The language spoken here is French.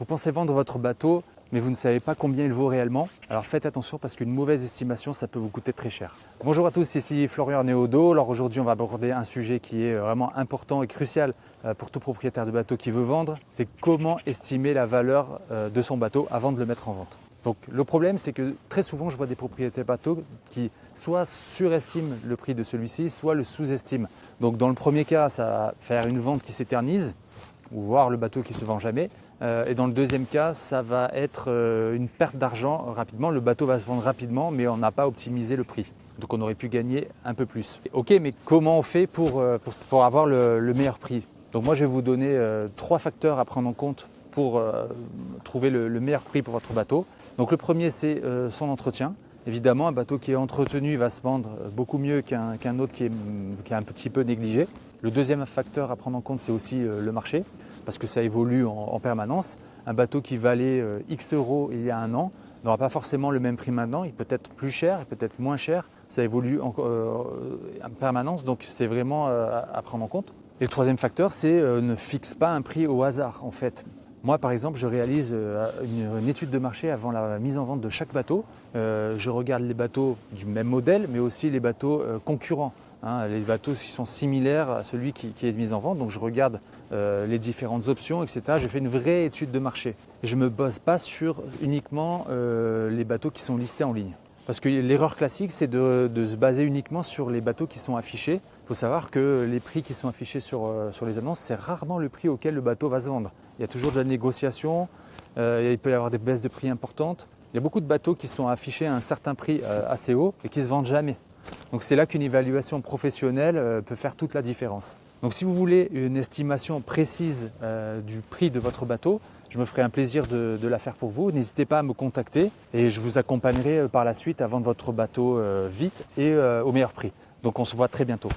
Vous pensez vendre votre bateau, mais vous ne savez pas combien il vaut réellement. Alors faites attention parce qu'une mauvaise estimation, ça peut vous coûter très cher. Bonjour à tous, ici Florian Néodo. Alors aujourd'hui, on va aborder un sujet qui est vraiment important et crucial pour tout propriétaire de bateau qui veut vendre. C'est comment estimer la valeur de son bateau avant de le mettre en vente. Donc le problème, c'est que très souvent, je vois des propriétaires bateaux qui soit surestiment le prix de celui-ci, soit le sous-estiment. Donc dans le premier cas, ça va faire une vente qui s'éternise, ou voir le bateau qui ne se vend jamais. Et dans le deuxième cas, ça va être une perte d'argent rapidement. Le bateau va se vendre rapidement, mais on n'a pas optimisé le prix. Donc on aurait pu gagner un peu plus. Ok, mais comment on fait pour avoir le meilleur prix? Donc moi, je vais vous donner 3 facteurs à prendre en compte pour trouver le meilleur prix pour votre bateau. Donc le premier, c'est son entretien. Évidemment, un bateau qui est entretenu va se vendre beaucoup mieux qu'un autre qui est un petit peu négligé. Le deuxième facteur à prendre en compte, c'est aussi le marché, parce que ça évolue en permanence. Un bateau qui valait X euros il y a un an n'aura pas forcément le même prix maintenant. Il peut être plus cher, il peut être moins cher. Ça évolue en permanence, donc c'est vraiment à prendre en compte. Et le troisième facteur, c'est ne fixe pas un prix au hasard en fait. Moi, par exemple, je réalise une étude de marché avant la mise en vente de chaque bateau. Je regarde les bateaux du même modèle, mais aussi les bateaux concurrents. Les bateaux qui sont similaires à celui qui est mis en vente. Donc, je regarde les différentes options, etc. Je fais une vraie étude de marché. Et je ne me base pas sur uniquement les bateaux qui sont listés en ligne. Parce que l'erreur classique, c'est de se baser uniquement sur les bateaux qui sont affichés. Il faut savoir que les prix qui sont affichés sur les annonces, c'est rarement le prix auquel le bateau va se vendre. Il y a toujours de la négociation, il peut y avoir des baisses de prix importantes. Il y a beaucoup de bateaux qui sont affichés à un certain prix assez haut et qui ne se vendent jamais. Donc c'est là qu'une évaluation professionnelle peut faire toute la différence. Donc si vous voulez une estimation précise du prix de votre bateau, je me ferai un plaisir de la faire pour vous. N'hésitez pas à me contacter et je vous accompagnerai par la suite à vendre votre bateau vite et au meilleur prix. Donc on se voit très bientôt.